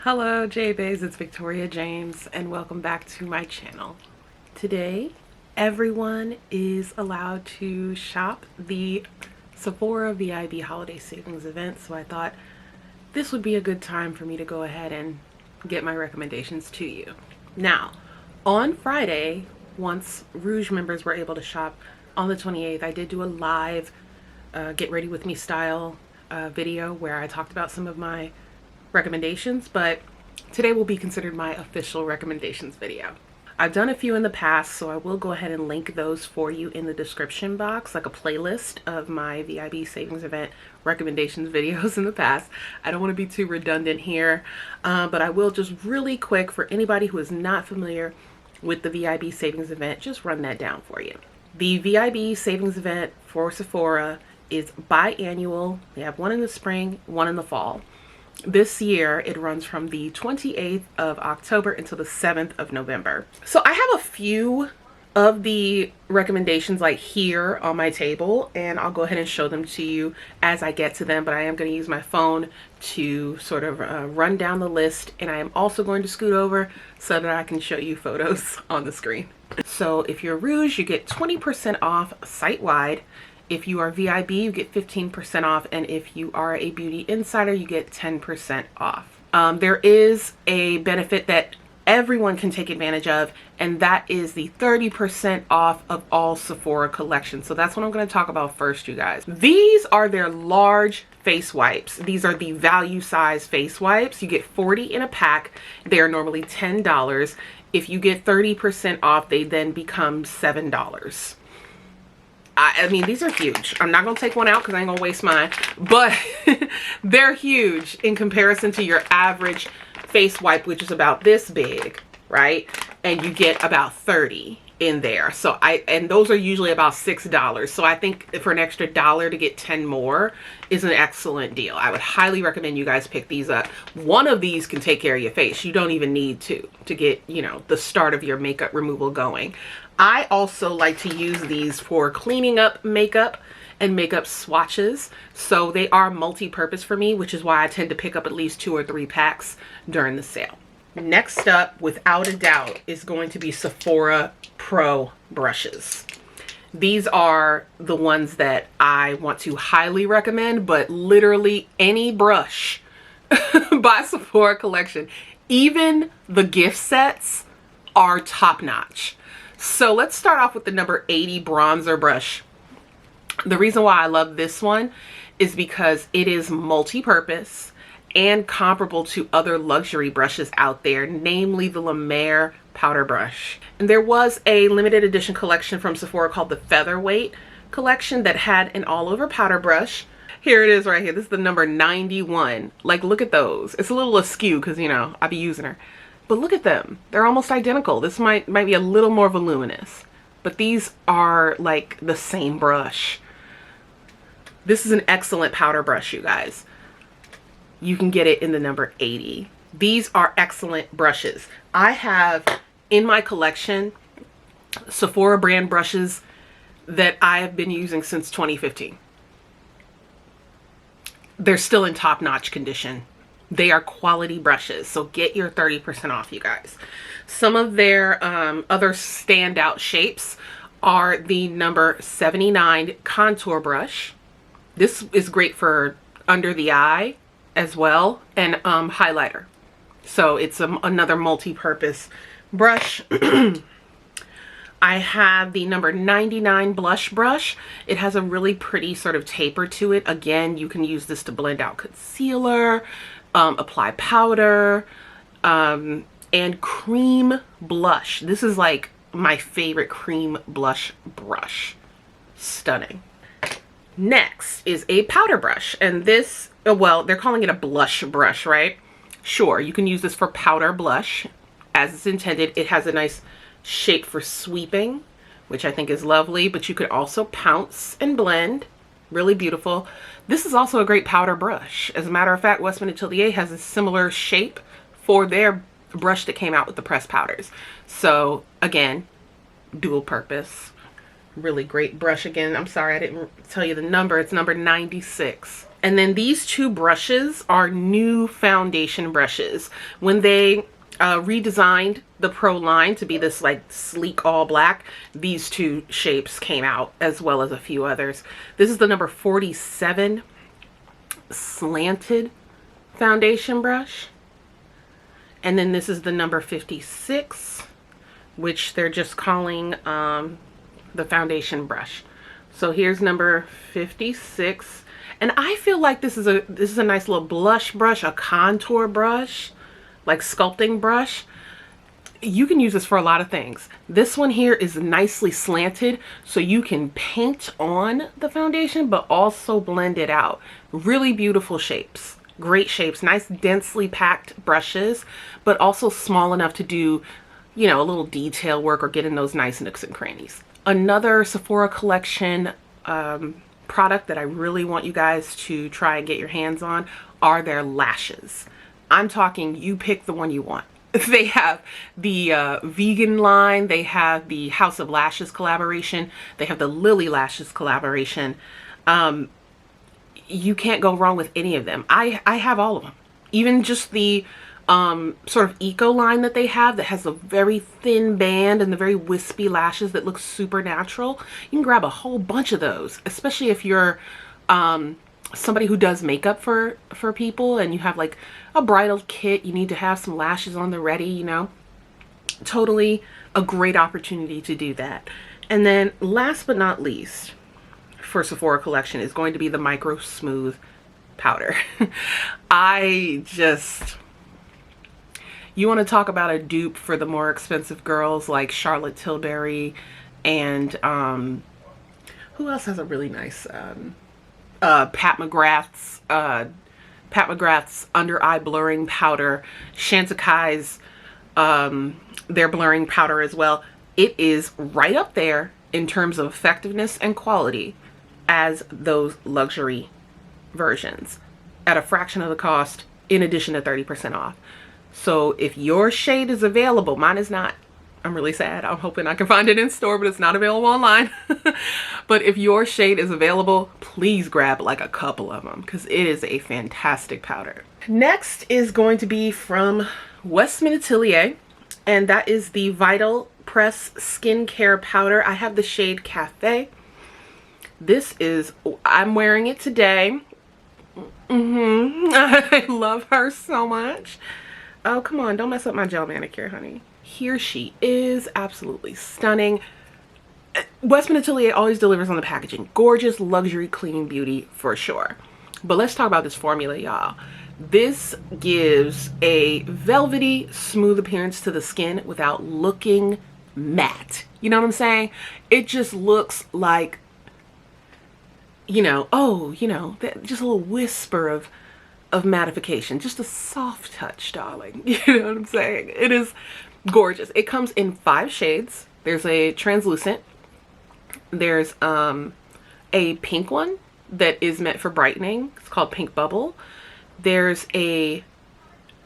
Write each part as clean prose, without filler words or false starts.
Hello J-Bays, it's Victoria James and welcome back to my channel. Today, everyone is allowed to shop the Sephora VIB Holiday Savings event, so I thought this would be a good time for me to go ahead and get my recommendations to you. Now, on Friday, once Rouge members were able to shop on the 28th, I did do a live Get Ready With Me style video where I talked about some of my recommendations, but today will be considered my official recommendations video. I've done a few in the past, so I will go ahead and link those for you in the description box, like a playlist of my VIB savings event recommendations videos in the past. I don't want to be too redundant here, but I will just really quick, for anybody who is not familiar with the VIB savings event, just run that down for you. The VIB savings event for Sephora is biannual. They have one in the spring, one in the fall. This year it runs from the 28th of October until the 7th of November. So I have a few of the recommendations like here on my table, and I'll go ahead and show them to you as I get to them, but I am going to use my phone to sort of run down the list, and I am also going to scoot over so that I can show you photos on the screen. So if you're Rouge, you get 20% off site-wide. If you are VIB, you get 15% off, and if you are a beauty insider, you get 10% off. There is a benefit that everyone can take advantage of, and that is the 30% off of all Sephora collections. So that's what I'm going to talk about first, you guys. These are their large face wipes. These are the value size face wipes. You get 40 in a pack. They are normally $10. If you get 30% off, they then become $7. I mean, these are huge. I'm not going to take one out because I ain't going to waste mine, but they're huge in comparison to your average face wipe, which is about this big, right? And you get about 30 in there. So and those are usually about $6. So I think for an extra $1 to get 10 more is an excellent deal. I would highly recommend you guys pick these up. One of these can take care of your face. You don't even need to get, you know, the start of your makeup removal going. I also like to use these for cleaning up makeup and makeup swatches. So they are multi-purpose for me, which is why I tend to pick up at least 2 or 3 packs during the sale. Next up, without a doubt, is going to be Sephora Pro brushes. These are the ones that I want to highly recommend, but literally any brush by Sephora collection, even the gift sets, are top notch. So let's start off with the number 80 bronzer brush. The reason why I love this one is because it is multi-purpose and comparable to other luxury brushes out there, namely the La Mer powder brush. And there was a limited edition collection from Sephora called the Featherweight collection that had an all-over powder brush. Here it is right here. This is the number 91. Like, look at those. It's a little askew because, you know, I be using her. But look at them. They're almost identical. This might be a little more voluminous, but these are like the same brush. This is an excellent powder brush, you guys. You can get it in the number 80. These are excellent brushes. I have in my collection Sephora brand brushes that I have been using since 2015. They're still in top-notch condition. They are quality brushes, so get your 30% off, you guys. Some of their other standout shapes are the number 79 contour brush. This is great for under the eye as well, and highlighter. So it's another multi-purpose brush. I have the number 99 blush brush. It has a really pretty sort of taper to it. Again, you can use this to blend out concealer, apply powder, and cream blush. This is like my favorite cream blush brush. Stunning. Next is a powder brush, and this, well, they're calling it a blush brush, right? Sure, you can use this for powder blush as it's intended. It has a nice shape for sweeping, which I think is lovely, but you could also pounce and blend. Really beautiful. This is also a great powder brush. As a matter of fact, Westman Atelier has a similar shape for their brush that came out with the pressed powders. So again, dual purpose. Really great brush. Again, I'm sorry I didn't tell you the number. It's number 96. And then these two brushes are new foundation brushes. When they redesigned the Pro line to be this like sleek all black, these two shapes came out, as well as a few others. This is the number 47 slanted foundation brush. And then this is the number 56, which they're just calling the foundation brush. So here's number 56. And I feel like this is a nice little blush brush, a contour brush, like sculpting brush. You can use this for a lot of things. This one here is nicely slanted, so you can paint on the foundation, but also blend it out. Really beautiful shapes. Great shapes. Nice densely packed brushes, but also small enough to do, you know, a little detail work or get in those nice nooks and crannies. Another Sephora collection product that I really want you guys to try and get your hands on are their lashes. I'm talking, you pick the one you want. They have the vegan line, they have the House of Lashes collaboration, they have the Lilly Lashes collaboration. You can't go wrong with any of them. I have all of them. Even just the sort of eco line that they have that has a very thin band and the very wispy lashes that look super natural. You can grab a whole bunch of those, especially if you're somebody who does makeup for people and you have like a bridal kit, you need to have some lashes on the ready, you know. Totally a great opportunity to do that. And then last but not least for Sephora collection is going to be the Micro Smooth powder. You want to talk about a dupe for the more expensive girls like Charlotte Tilbury and who else has a really nice Pat McGrath's under eye blurring powder, Chantecaille's their blurring powder as well. It is right up there in terms of effectiveness and quality as those luxury versions at a fraction of the cost, in addition to 30% off. So if your shade is available, mine is not. I'm really sad. I'm hoping I can find it in store, but it's not available online. But if your shade is available, please grab like a couple of them because it is a fantastic powder. Next is going to be from Westman Atelier, and that is the Vital Press Skincare Powder. I have the shade Cafe. This is, I'm wearing it today. I love her so much. Oh, come on, don't mess up my gel manicure, honey. Here she is, absolutely stunning. Westman Atelier always delivers on the packaging. Gorgeous, luxury, clean beauty for sure. But let's talk about this formula, y'all. This gives a velvety, smooth appearance to the skin without looking matte. You know what I'm saying? It just looks like, you know, oh, you know, just a little whisper of mattification. Just a soft touch, darling. You know what I'm saying? It is gorgeous. It comes in 5 shades. There's a translucent. There's a pink one that is meant for brightening. It's called Pink Bubble. There's a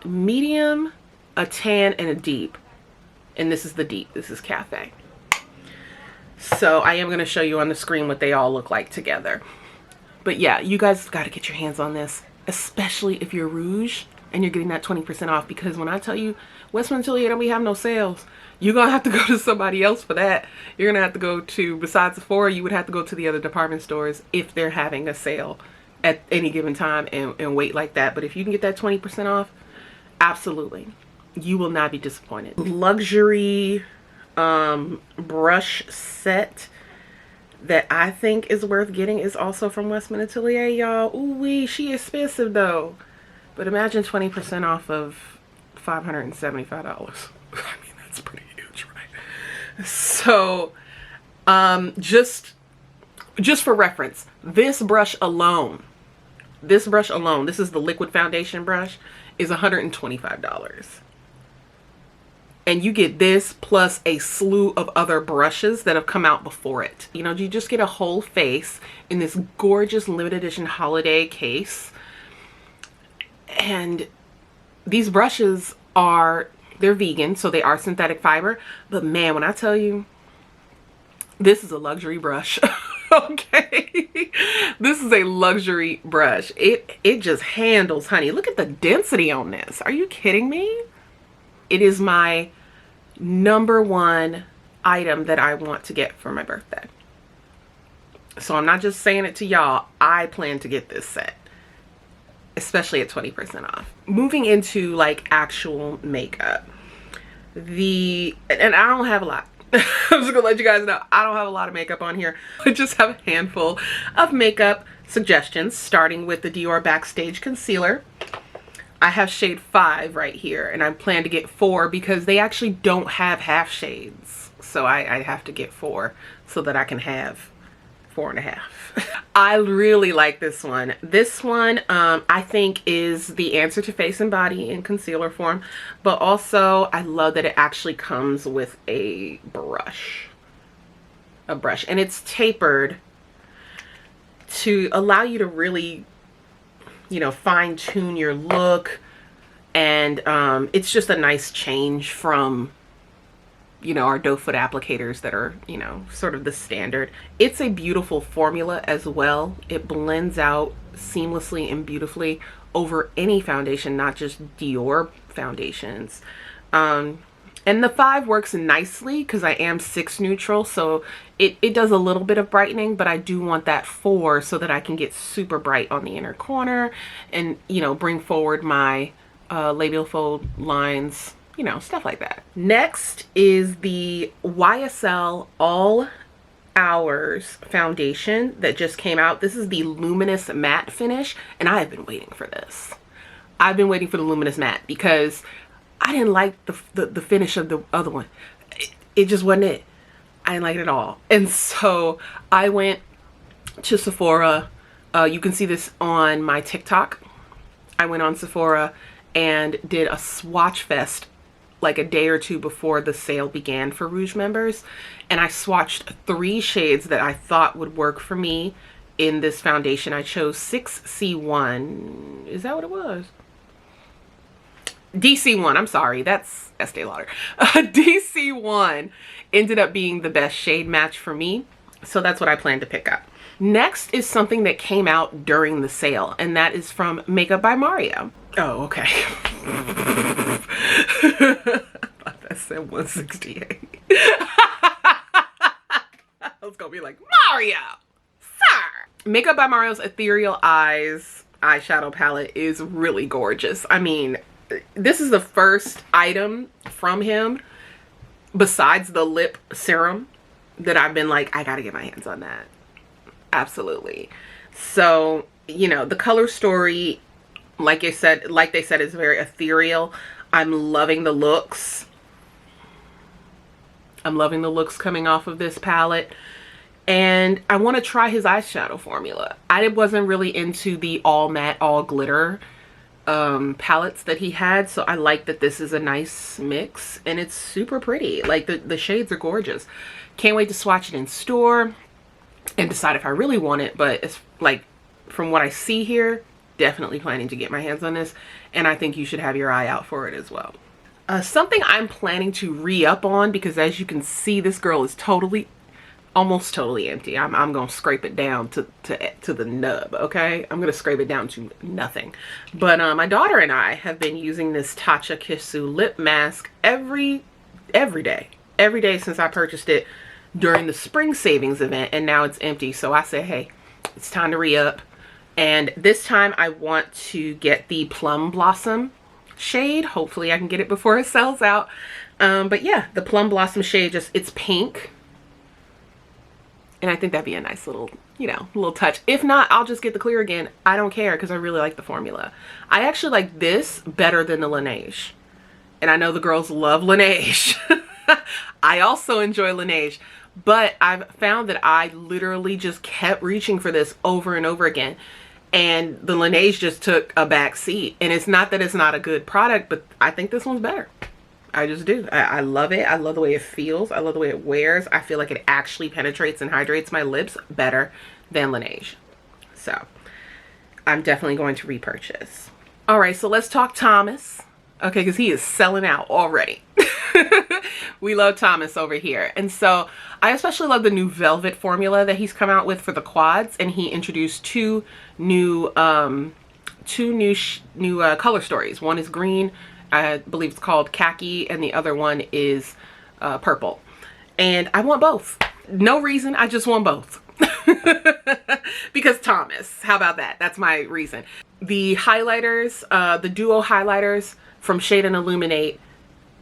medium, a tan, and a deep. And this is the deep. This is Cafe. So I am going to show you on the screen what they all look like together. But yeah, you guys got to get your hands on this, especially if you're rouge and you're getting that 20% off, because when I tell you Westman Atelier don't we have no sales, you're going to have to go to somebody else for that. You're going to have to go to, besides Sephora, you would have to go to the other department stores if they're having a sale at any given time and wait like that. But if you can get that 20% off, absolutely. You will not be disappointed. Luxury brush set that I think is worth getting is also from Westman Atelier, y'all. Ooh-wee, she is expensive though. But imagine 20% off of $575. I mean, that's pretty huge, right? So, just for reference, this brush alone, this is the liquid foundation brush, is $125. And you get this plus a slew of other brushes that have come out before it. You know, you just get a whole face in this gorgeous limited edition holiday case. And these brushes they're vegan, so they are synthetic fiber. But man, when I tell you, this is a luxury brush. Okay. This is a luxury brush. It just handles, honey. Look at the density on this. Are you kidding me? It is my #1 item that I want to get for my birthday. So I'm not just saying it to y'all. I plan to get this set, especially at 20% off. Moving into like actual makeup. And I don't have a lot. I'm just gonna let you guys know I don't have a lot of makeup on here. I just have a handful of makeup suggestions, starting with the Dior Backstage Concealer. I have shade 5 right here, and I plan to get 4 because they actually don't have half shades. So I have to get 4 so that I can have 4.5. I really like this one. This one I think is the answer to Face and Body in concealer form, but also I love that it actually comes with a brush. And it's tapered to allow you to really, you know, fine tune your look, and it's just a nice change from, you know, our doe foot applicators that are, you know, sort of the standard. It's a beautiful formula as well. It blends out seamlessly and beautifully over any foundation, not just Dior foundations. And the 5 works nicely because I am 6 neutral, so it does a little bit of brightening, but I do want that 4 so that I can get super bright on the inner corner and, you know, bring forward my labial fold lines, you know, stuff like that. Next is the YSL All Hours foundation that just came out. This is the Luminous Matte finish, and I have been waiting for this. I've been waiting for the Luminous Matte because I didn't like the finish of the other one. It just wasn't it. I didn't like it at all. And so I went to Sephora. You can see this on my TikTok. I went on Sephora and did a swatch fest like a day or 2 before the sale began for Rouge members, and I swatched 3 shades that I thought would work for me in this foundation. I chose 6C1. Is that what it was? DC1. I'm sorry, that's Estee Lauder. DC1 ended up being the best shade match for me, so that's what I plan to pick up. Next is something that came out during the sale, and that is from Makeup by Mario. Oh, okay. I thought that said 168. I was gonna be like, Mario, sir. Makeup by Mario's Ethereal Eyes eyeshadow palette is really gorgeous. I mean, this is the first item from him besides the lip serum that I've been like, I gotta get my hands on that. Absolutely. So, you know, the color story, like they said, is very ethereal. I'm loving the looks. I'm loving the looks coming off of this palette. And I want to try his eyeshadow formula. I wasn't really into the all matte, all glitter palettes that he had. So I like that this is a nice mix. And it's super pretty. Like the shades are gorgeous. Can't wait to swatch it in store and decide if I really want it. But it's like, from what I see here, definitely planning to get my hands on this, and I think you should have your eye out for it as well. Something I'm planning to re-up on, because as you can see, this girl is almost totally empty. I'm gonna scrape it down to the nub. Okay, I'm gonna scrape it down to nothing. But my daughter and I have been using this Tatcha Kissu lip mask every day since I purchased it during the spring savings event, and now it's empty. So I said, hey, it's time to re-up. And this time I want to get the Plum Blossom shade. Hopefully I can get it before it sells out. But yeah, the Plum Blossom shade, it's pink. And I think that'd be a nice little, you know, little touch. If not, I'll just get the clear again. I don't care because I really like the formula. I actually like this better than the Laneige. And I know the girls love Laneige. I also enjoy Laneige. But I've found that I literally just kept reaching for this over and over again. And the Laneige just took a back seat. And it's not that it's not a good product, but I think this one's better. I just do. I love it. I love the way it feels. I love the way it wears. I feel like it actually penetrates and hydrates my lips better than Laneige. So I'm definitely going to repurchase. All right, so let's talk Thomas. Okay, because he is selling out already. We love Thomas over here. And so I especially love the new velvet formula that he's come out with for the quads. And he introduced two new color stories. One is green, I believe it's called khaki, and the other one is purple. And I want both. No reason, I just want both. Because Thomas, how about that? That's my reason. The highlighters, the duo highlighters from Shade and Illuminate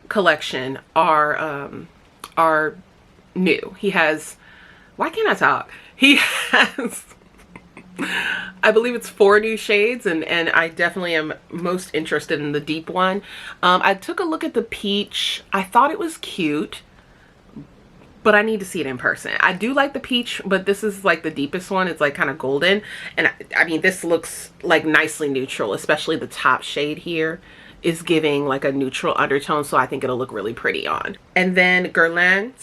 collection are new. He has, why can't I talk? He has, I believe it's 4 new shades, and I definitely am most interested in the deep one. I took a look at the peach. I thought it was cute, but I need to see it in person. I do like the peach, but this is like the deepest one. It's like kind of golden. And I mean, this looks like nicely neutral, especially the top shade here is giving like a neutral undertone. So I think it'll look really pretty on. And then Guerlain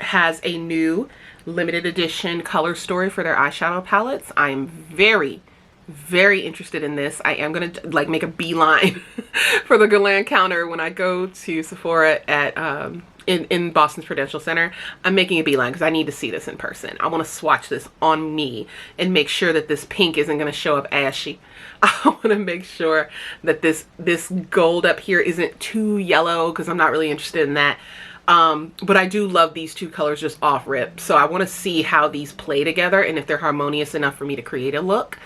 has a new limited edition color story for their eyeshadow palettes. I'm very, very interested in this. I am gonna like make a beeline for the Guerlain counter when I go to Sephora at in Boston's Prudential Center. I'm making a beeline because I need to see this in person. I want to swatch this on me and make sure that this pink isn't going to show up ashy. I want to make sure that this gold up here isn't too yellow because I'm not really interested in that. But I do love these two colors just off rip. So I want to see how these play together and if they're harmonious enough for me to create a look.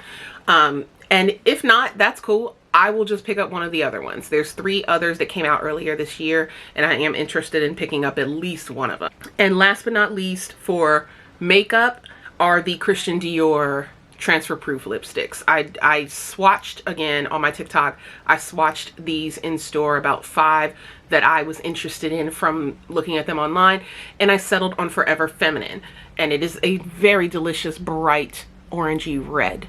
And if not, that's cool. I will just pick up one of the other ones. There's 3 others that came out earlier this year, and I am interested in picking up at least one of them. And last but not least, for makeup are the Christian Dior transfer proof lipsticks. I swatched again on my TikTok. I swatched these in store, about 5 that I was interested in from looking at them online, and I settled on Forever Feminine. And it is a very delicious bright orangey red.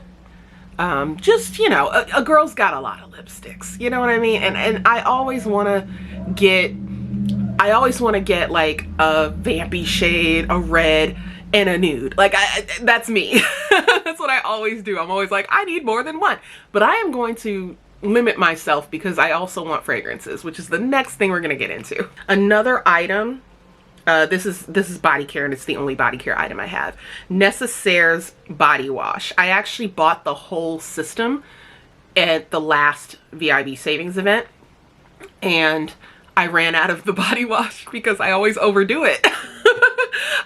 Just, you know, a girl's got a lot of lipsticks, you know what I mean? And I always want to get like a vampy shade, a red, and a nude. Like that's me. That's what I always do. I'm always like, I need more than one, but I am going to limit myself because I also want fragrances, which is the next thing we're going to get into. Another item, this is body care, and it's the only body care item I have. Necessaire's body wash. I actually bought the whole system at the last VIB savings event, and I ran out of the body wash because I always overdo it.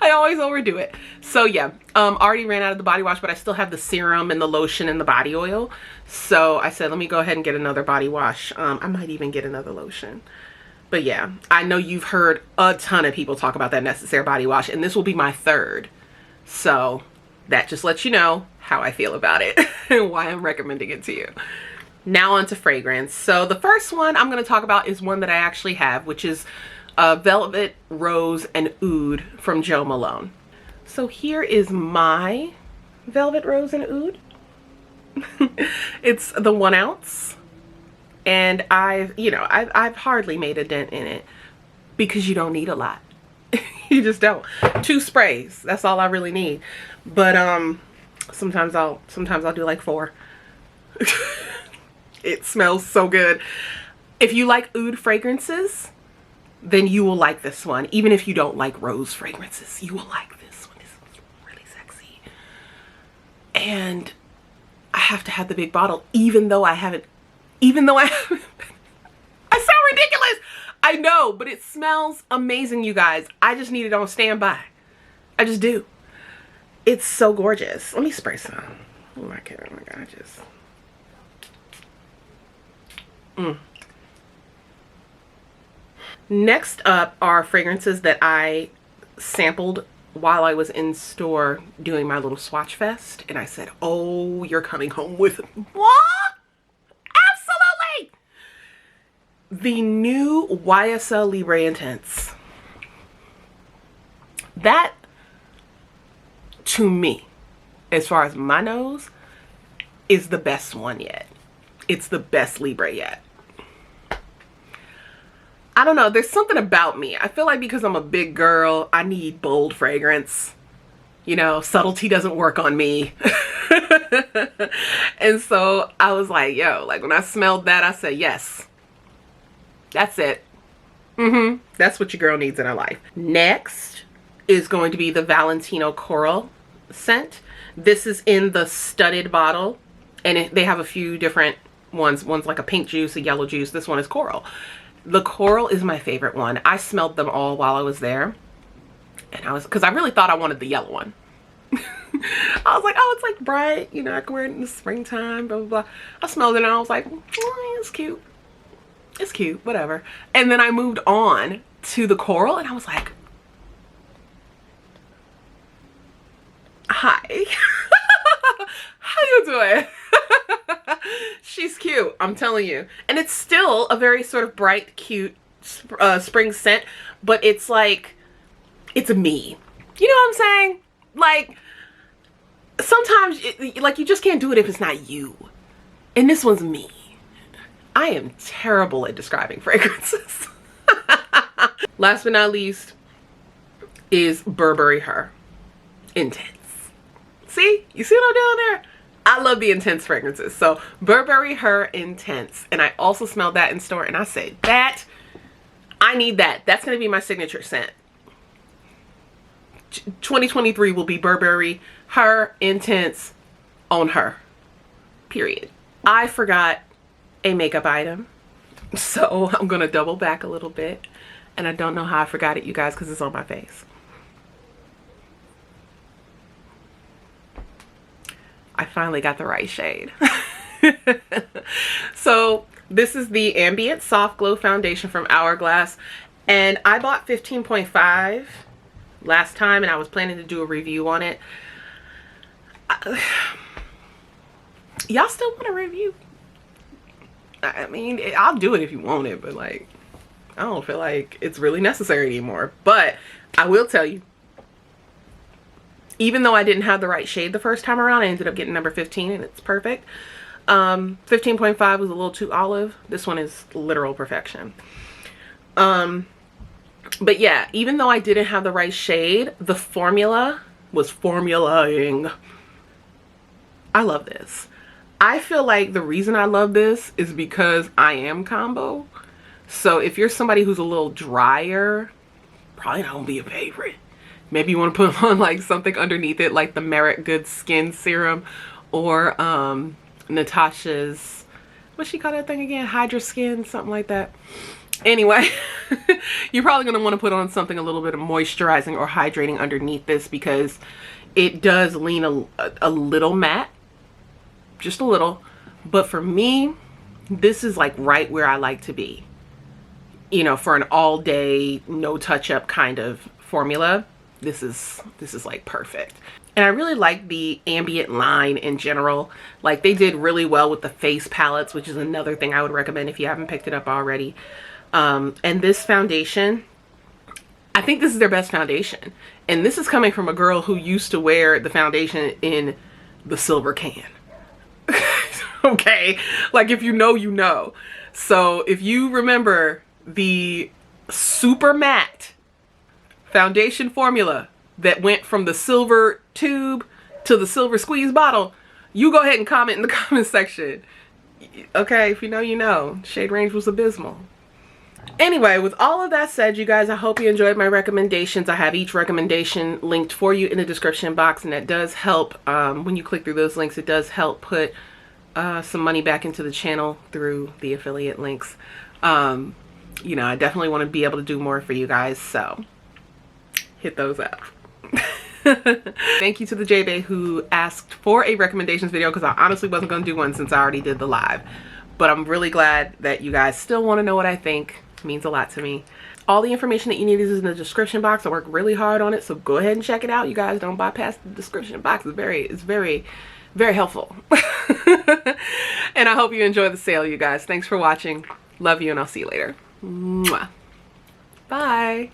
I always overdo it. So yeah, already ran out of the body wash, but I still have the serum and the lotion and the body oil. So I said, let me go ahead and get another body wash. I might even get another lotion. But yeah, I know you've heard a ton of people talk about that Necessaire body wash, and this will be my 3rd. So that just lets you know how I feel about it and why I'm recommending it to you. Now on to fragrance. So the first one I'm going to talk about is one that I actually have, which is Velvet Rose and Oud from Jo Malone. So here is my Velvet Rose and Oud. It's the 1 ounce. And I've hardly made a dent in it because you don't need a lot. You just don't. 2 sprays. That's all I really need. But sometimes I'll do like 4. It smells so good. If you like oud fragrances, then you will like this one. Even if you don't like rose fragrances, you will like this one. This one's really sexy. And I have to have the big bottle, even though I haven't. I sound ridiculous. I know, but it smells amazing, you guys. I just need it on standby. I just do. It's so gorgeous. Let me spray some. Oh my god, just. Next up are fragrances that I sampled while I was in store doing my little swatch fest, and I said, oh, you're coming home with what? Absolutely! The new YSL Libre Intense. That, to me, as far as my nose, is the best one yet. It's the best Libre yet. I don't know, there's something about me. I feel like because I'm a big girl, I need bold fragrance. You know, subtlety doesn't work on me. And so I was like, yo, like when I smelled that, I said, yes, That's it. That's what your girl needs in her life. Next is going to be the Valentino Coral scent. This is in the studded bottle, and they have a few different ones. One's like a pink juice, a yellow juice. This one is coral. The coral is my favorite one. I smelled them all while I was there, and because I really thought I wanted the yellow one. I was like, oh, it's like bright, you know, I can wear it in the springtime, blah, blah, blah. I smelled it and I was like, oh, it's cute. It's cute, whatever. And then I moved on to the coral and I was like, hi. How you doing? She's cute, I'm telling you. And it's still a very sort of bright, cute spring scent, but it's like, it's me. You know what I'm saying? Like, sometimes like you just can't do it if it's not you. And this one's me. I am terrible at describing fragrances. Last but not least is Burberry Her Intense. See? You see what I'm doing there? I love the intense fragrances. So Burberry Her Intense. And I also smelled that in store and I said, I need that. That's going to be my signature scent. 2023 will be Burberry Her Intense on her. Period. I forgot a makeup item, so I'm gonna double back a little bit, and I don't know how I forgot it, you guys, because it's on my face. I finally got the right shade. So this is the Ambient Soft Glow Foundation from Hourglass, and I bought 15.5 last time, and I was planning to do a review on it. Y'all still want a review? I mean, I'll do it if you want it, but like, I don't feel like it's really necessary anymore. But I will tell you, even though I didn't have the right shade the first time around, I ended up getting number 15 and it's perfect. 15.5 was a little too olive. This one is literal perfection. But yeah, even though I didn't have the right shade, the formula was formulaing. I love this. I feel like the reason I love this is because I am combo. So if you're somebody who's a little drier, probably not gonna be a favorite. Maybe you want to put on like something underneath it, like the Merit Good Skin Serum, or Natasha's, what's she call that thing again? Hydra Skin, something like that. Anyway, you're probably gonna want to put on something a little bit of moisturizing or hydrating underneath this, because it does lean a little matte. Just a little. But for me, this is like right where I like to be, you know, for an all day no touch up kind of formula. This is like perfect. And I really like the ambient line in general. Like, they did really well with the face palettes, which is another thing I would recommend if you haven't picked it up already. And this foundation, I think this is their best foundation, and this is coming from a girl who used to wear the foundation in the silver can. Okay, like, if you know, you know. So if you remember the super matte foundation formula that went from the silver tube to the silver squeeze bottle, you go ahead and comment in the comment section. Okay, if you know, you know. Shade range was abysmal. Anyway, with all of that said, you guys, I hope you enjoyed my recommendations. I have each recommendation linked for you in the description box, and it does help, when you click through those links, it does help put some money back into the channel through the affiliate links. You know, I definitely want to be able to do more for you guys, so hit those up. Thank you to the J-Bay who asked for a recommendations video, because I honestly wasn't going to do one since I already did the live. But I'm really glad that you guys still want to know what I think. It means a lot to me. All the information that you need is in the description box. I work really hard on it, so go ahead and check it out. You guys, don't bypass the description box. It's very, very helpful. And I hope you enjoy the sale, you guys. Thanks for watching. Love you, and I'll see you later. Mwah. Bye.